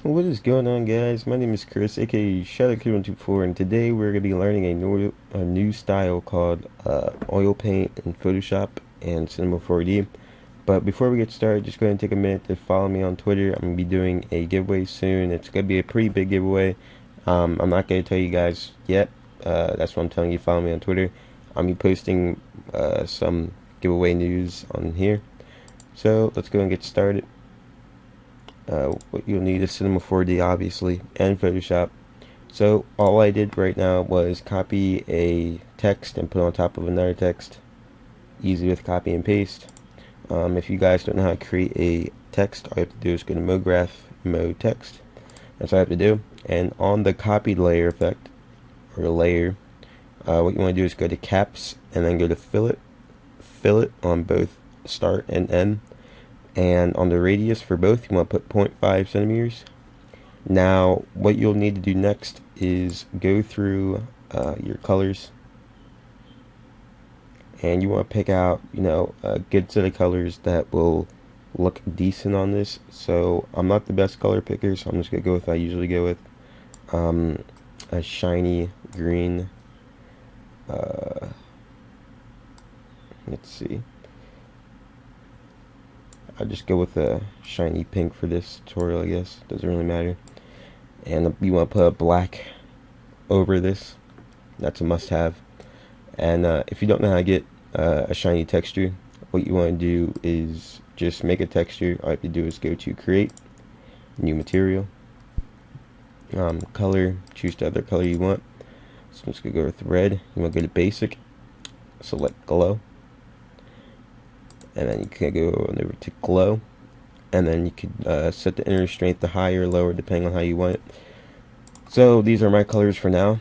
What is going on, guys? My name is Chris, aka ShadowKid124, and today we're going to be learning a new style called oil paint in Photoshop and Cinema 4D. But before we get started, just go ahead and take a minute to follow me on Twitter. I'm going to be doing a giveaway soon. It's going to be a pretty big giveaway. I'm not going to tell you guys yet. That's what I'm telling you. Follow me on Twitter. I'll be posting some giveaway news on here. So let's go and get started. What you'll need is Cinema 4D, obviously, and Photoshop. So all I did right now was copy a text and put on top of another text. Easy with copy and paste. If you guys don't know how to create a text, all you have to do is go to MoGraph, Mode Text. That's all I have to do. And on the copied layer effect, or layer, what you want to do is go to Caps and then go to Fillet on both start and end. And on the radius for both, you want to put 0.5 centimeters. Now, what you'll need to do next is go through your colors, and you want to pick out, a good set of colors that will look decent on this. So I'm not the best color picker, so I'm just gonna go with what I usually go with, a shiny green. Let's see. I'll just go with a shiny pink for this tutorial, I guess. Doesn't really matter. And you want to put a black over this. That's a must-have. And if you don't know how to get a shiny texture, what you want to do is just make a texture. All you have to do is go to Create, New Material, Color, choose the other color you want. So I'm just going to go with red. You want to go to Basic, select Glow. And then you can go over to Glow, and then you could set the inner strength to high or lower depending on how you want it. So these are my colors for now.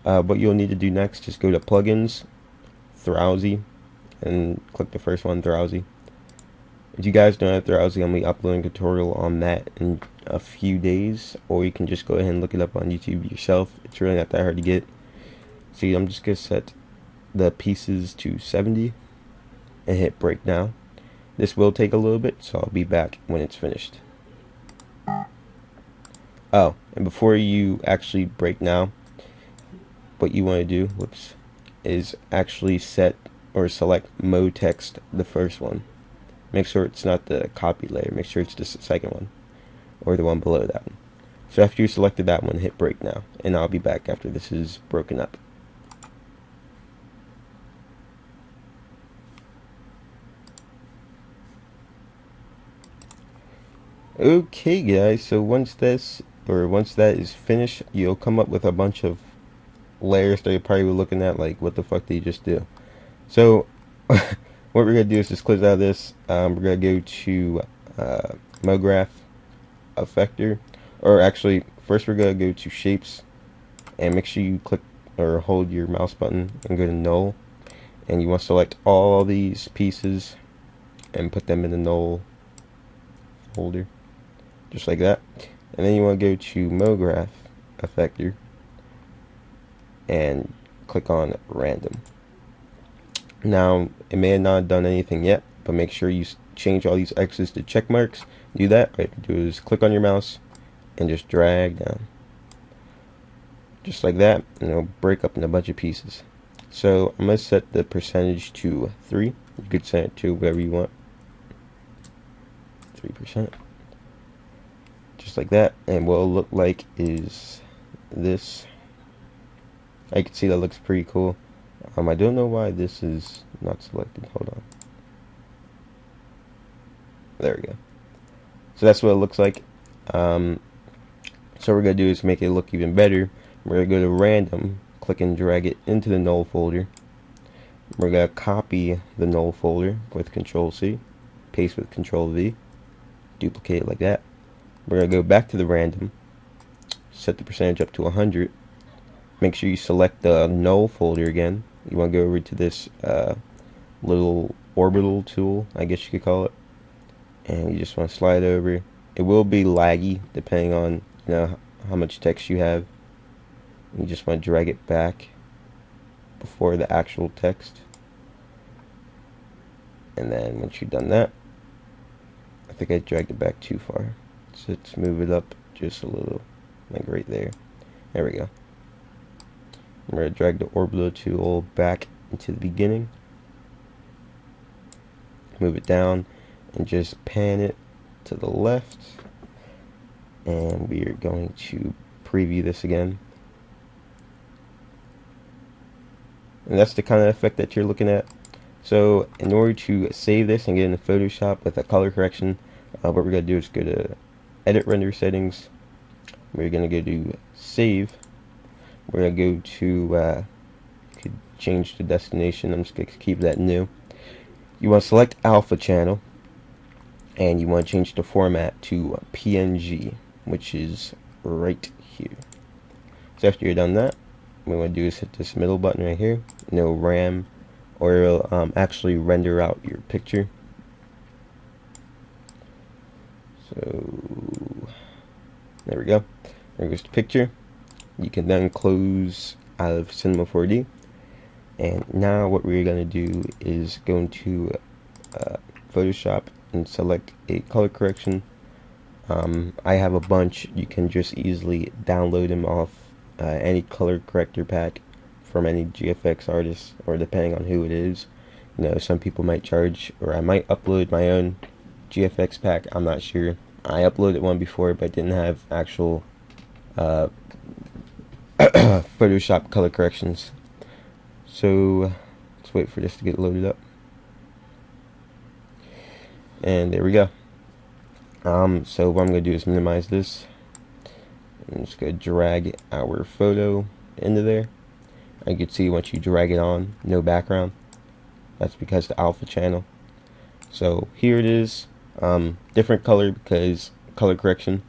What you'll need to do next is go to Plugins, Drowsy, and click the first one, Drowsy. If you guys don't have Drowsy, I'm going to be uploading a tutorial on that in a few days, or you can just go ahead and look it up on YouTube yourself. It's really not that hard to get. See, I'm just going to set the pieces to 70 and hit break now. This will take a little bit, so I'll be back when it's finished. Oh, and before you actually break now, what you want to do, is actually set or select mode text, the first one. Make sure it's not the copy layer, make sure it's just the second one, or the one below that one. So after you selected that one, hit break now, and I'll be back after this is broken up. Okay, guys, so once that is finished, you'll come up with a bunch of layers that you're probably looking at like, what the fuck did you just do? So what we're gonna do is just close out of this. We're gonna go to MoGraph Effector, or actually first we're gonna go to Shapes, and make sure you click or hold your mouse button and go to Null, and you want to select all these pieces and put them in the Null folder, just like that. And then you want to go to MoGraph Effector and click on Random. Now, it may have not done anything yet, but make sure you change all these X's to check marks. Do that. What you have to do is click on your mouse and just drag down, just like that, and it'll break up in a bunch of pieces. So I'm going to set the percentage to 3. You could set it to whatever you want, 3%, just like that. And what it'll look like is this. I can see that looks pretty cool. I don't know why this is not selected. Hold on. There we go. So that's what it looks like. So what we're going to do is make it look even better. We're going to go to Random, click and drag it into the Null folder. We're going to copy the Null folder with Control C, paste with Control V, duplicate it like that. We're going to go back to the Random, set the percentage up to 100. Make sure you select the Null folder again. You want to go over to this little orbital tool, I guess you could call it, and you just want to slide over. It will be laggy depending on how much text you have. You just want to drag it back before the actual text, and then once you've done that, I think I dragged it back too far, so let's move it up just a little, like right there. There we go. I'm going to drag the orbital tool back into the beginning, move it down, and just pan it to the left. And we are going to preview this again. And that's the kind of effect that you're looking at. So in order to save this and get into Photoshop with a color correction, what we're going to do is go to Edit Render Settings. We're going to go to Save. We're going to go to, could change the destination. I'm just going to keep that new. You want to select Alpha Channel, and you want to change the format to PNG, which is right here. So after you're done that, what we want to do is hit this middle button right here, no RAM, or it'll actually render out your picture. So there we go. There goes the picture. You can then close out of Cinema 4D. And now what we're going to do is go into Photoshop and select a color correction. I have a bunch. You can just easily download them off any color corrector pack from any GFX artist, or depending on who it is. You know, some people might charge, or I might upload my own GFX pack. I'm not sure. I uploaded one before, but didn't have actual Photoshop color corrections. So let's wait for this to get loaded up. And there we go. So what I'm going to do is minimize this. I'm just going to drag our photo into there. You can see once you drag it on, no background. That's because the alpha channel. So here it is, different color because color correction.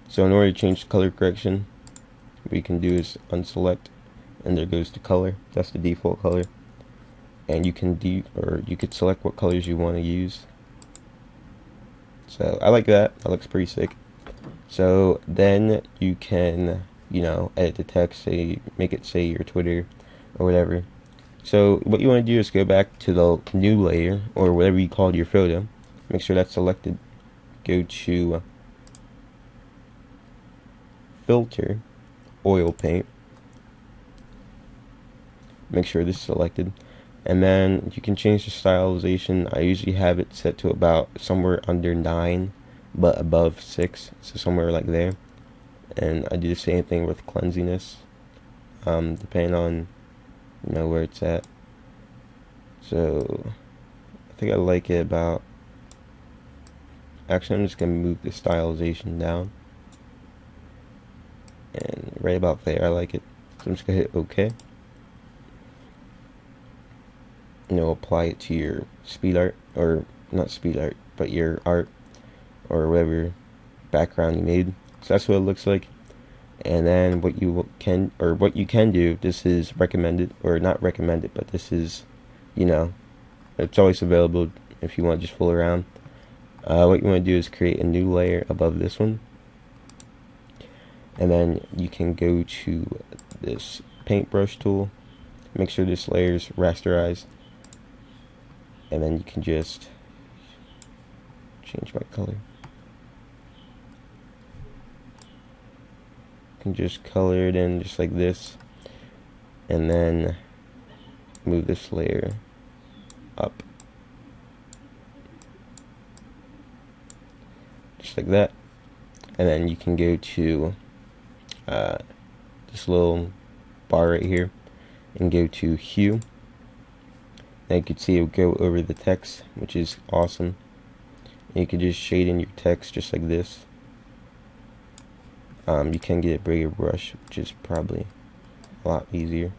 So in order to change the color correction, what we can do is unselect, and there goes the color. That's the default color. And you can you could select what colors you want to use. So I like that. That looks pretty sick. So then you can, you know, edit the text, say, make it say your Twitter or whatever. So what you want to do is go back to the new layer, or whatever you called your photo. Make sure that's selected. Go to Filter, Oil Paint. Make sure this is selected. And then you can change the stylization. I usually have it set to about somewhere under 9, but above 6, so somewhere like there. And I do the same thing with cleansiness, depending on, you know, where it's at. So I think I like it about, actually I'm just going to move the stylization down, and right about there I like it. So I'm just going to hit OK. You know, apply it to your speed art, or not speed art, but your art, or whatever background you made. So that's what it looks like. And then what you can do, this is recommended, or not recommended, but this is, you know, it's always available if you want to just fool around. What you want to do is create a new layer above this one, and then you can go to this paintbrush tool, make sure this layer is rasterized, and then you can just change my color. You can just color it in just like this, and then move this layer up just like that. And then you can go to this little bar right here and go to hue. Now you can see it will go over the text, which is awesome. And you can just shade in your text just like this. You can get a bigger brush, which is probably a lot easier.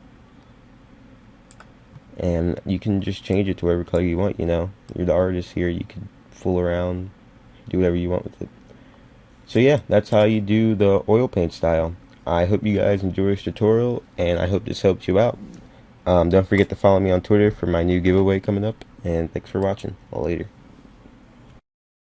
And you can just change it to whatever color you want, you know. You're the artist here, you can fool around, do whatever you want with it. So yeah, that's how you do the oil paint style. I hope you guys enjoy this tutorial, and I hope this helped you out. Don't forget to follow me on Twitter for my new giveaway coming up, and thanks for watching. Later.